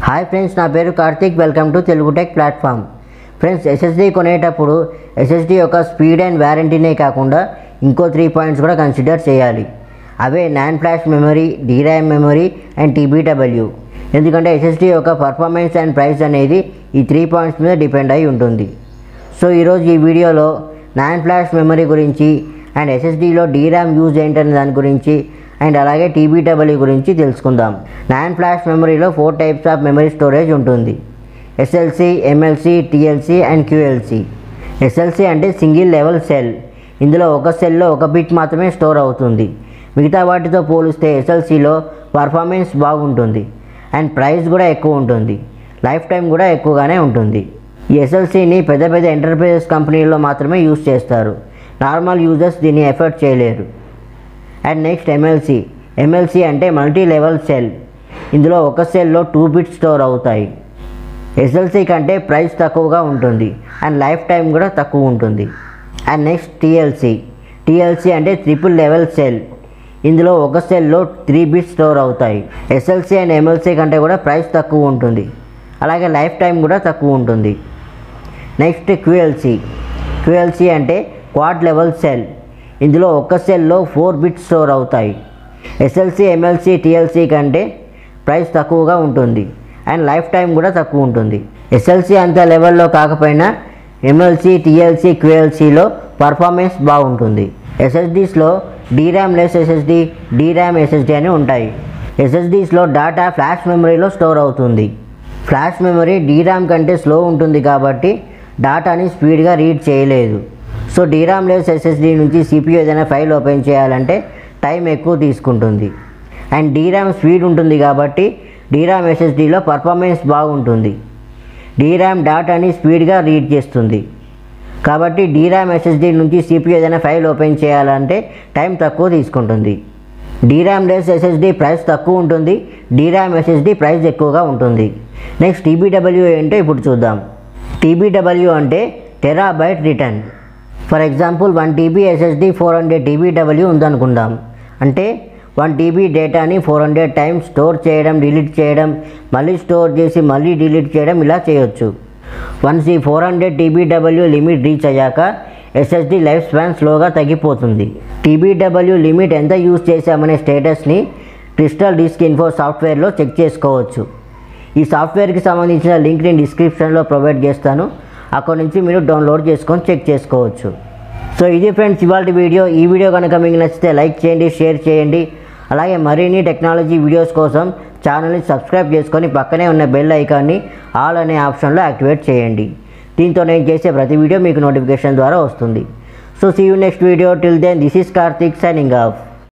Hi friends, నా పేరు Karthik. Welcome to Telugu tech platform. Friends, SSD కొనేటప్పుడు ఎస్ఎస్డి యొక్క స్పీడ్ అండ్ వారంటీనే కాకుండా ఇంకో 3 పాయింట్స్ కూడా కన్సిడర్ చేయాలి. అవే NAND flash memory, DRAM memory and TBW. ఎందుకంటే ఎస్ఎస్డి యొక్క పర్ఫార్మెన్స్ అండ్ ప్రైస్ అనేది ఈ 3 పాయింట్స్ మీద డిపెండ్ అయి ఉంటుంది. సో ఈరోజు ఈ వీడియోలో నాన్ ఫ్లాష్ మెమరీ గురించి అండ్ ఎస్ఎస్డిలో DRAM యూజ్ ఏంటనే దాని గురించి అండ్ అలాగే TBW గురించి తెలుసుకుందాం. నాన్ ఫ్లాష్ మెమరీలో 4 టైప్స్ ఆఫ్ మెమరీ స్టోరేజ్ ఉంటుంది: SLC, MLC, TLC and QLC. SLC అంటే సింగిల్ లెవెల్ సెల్. ఇందులో ఒక సెల్లో ఒక బిట్ మాత్రమే స్టోర్ అవుతుంది. మిగతా వాటితో పోలిస్తే SLCలో పర్ఫార్మెన్స్ బాగుంటుంది అండ్ ప్రైస్ కూడా ఎక్కువ ఉంటుంది. లైఫ్ టైం కూడా ఎక్కువగానే ఉంటుంది. ఈ SLCని పెద్ద పెద్ద ఎంటర్ప్రైజెస్ కంపెనీల్లో మాత్రమే యూజ్ చేస్తారు. నార్మల్ యూజర్స్ దీన్ని ఎఫర్ట్ చేయలేరు. అండ్ నెక్స్ట్ MLC అంటే మల్టీ లెవెల్ సెల్. ఇందులో ఒక సెల్లో 2 బిట్స్ స్టోర్ అవుతాయి. SLC కంటే ప్రైస్ తక్కువగా ఉంటుంది అండ్ లైఫ్ టైం కూడా తక్కువ ఉంటుంది. అండ్ నెక్స్ట్ TLC అంటే ట్రిపుల్ లెవెల్ సెల్. ఇందులో ఒక సెల్లో 3 బిట్స్ స్టోర్ అవుతాయి. SLC అండ్ MLC కంటే కూడా ప్రైస్ తక్కువ ఉంటుంది, అలాగే లైఫ్ టైం కూడా తక్కువ ఉంటుంది. నెక్స్ట్ QLC అంటే క్వాడ్ లెవెల్ సెల్. ఇందులో ఒక సెల్లో 4 బిట్స్ స్టోర్ అవుతాయి. SLC, MLC, TLC కంటే ప్రైస్ తక్కువగా ఉంటుంది అండ్ లైఫ్ టైం కూడా తక్కువ ఉంటుంది. SLC అంత లెవెల్లో కాకపోయినా MLC, TLC, QLCలో పర్ఫార్మెన్స్ బాగుంటుంది. SSDస్లో DRAM less SSD, DRAM SSD అని ఉంటాయి. SSDస్లో డేటా ఫ్లాష్ మెమరీలో స్టోర్ అవుతుంది. ఫ్లాష్ మెమరీ DRAM కంటే స్లో ఉంటుంది కాబట్టి డేటాని స్పీడ్గా రీడ్ చేయలేదు. సో DRAM లెస్ SSD నుంచి CPU ఏదైనా ఫైల్ ఓపెన్ చేయాలంటే టైం ఎక్కువ తీసుకుంటుంది. అండ్ DRAM స్పీడ్ ఉంటుంది కాబట్టి DRAM SSDలో పర్ఫార్మెన్స్ బాగుంటుంది. DRAM డేటాని స్పీడ్గా రీడ్ చేస్తుంది కాబట్టి DRAM SSD నుంచి CPU ఏదైనా ఫైల్ ఓపెన్ చేయాలంటే టైం తక్కువ తీసుకుంటుంది. DRAM లెస్ SSD ప్రైస్ తక్కువ ఉంటుంది, DRAM SSD ప్రైస్ ఎక్కువగా ఉంటుంది. నెక్స్ట్ TBW ఏంటో ఇప్పుడు చూద్దాం. TBW అంటే terabyte return. For example 1 TB SSD 400 TBW ఉందనుకుందాం. అంటే 1 TB డేటాని 400 టైమ్స్ స్టోర్ చేయడం, డిలీట్ చేయడం, మళ్ళీ స్టోర్ చేసి మళ్ళీ డిలీట్ చేయడం ఇలా చేయొచ్చు. వన్స్ ఈ 400 TBW లిమిట్ రీచ్ అయ్యాక SSD లైఫ్ స్పాన్ స్లోగా తగ్గిపోతుంది. TBW లిమిట్ ఎంత యూజ్ చేశామనే స్టేటస్ని క్రిస్టల్ డిస్క్ ఇన్ఫో సాఫ్ట్వేర్లో చెక్ చేసుకోవచ్చు. ఈ సాఫ్ట్వేర్కి సంబంధించిన లింక్ నేను డిస్క్రిప్షన్లో ప్రొవైడ్ చేస్తాను. అక్కడ నుంచి మీరు డౌన్లోడ్ చేసుకొని చెక్ చేసుకోవచ్చు. సో ఇది ఫ్రెండ్స్ ఇవాళ వీడియో. ఈ వీడియో కనుక మీకు నచ్చితే లైక్ చేయండి, షేర్ చేయండి. అలాగే మరిన్ని టెక్నాలజీ వీడియోస్ కోసం ఛానల్ని సబ్స్క్రైబ్ చేసుకొని పక్కనే ఉన్న బెల్ ఐకాన్ని ఆల్ అనే ఆప్షన్లో యాక్టివేట్ చేయండి. దీంతో నేను చేసే ప్రతి వీడియో మీకు నోటిఫికేషన్ ద్వారా వస్తుంది. So see you next video. Till then, this is Karthik signing of.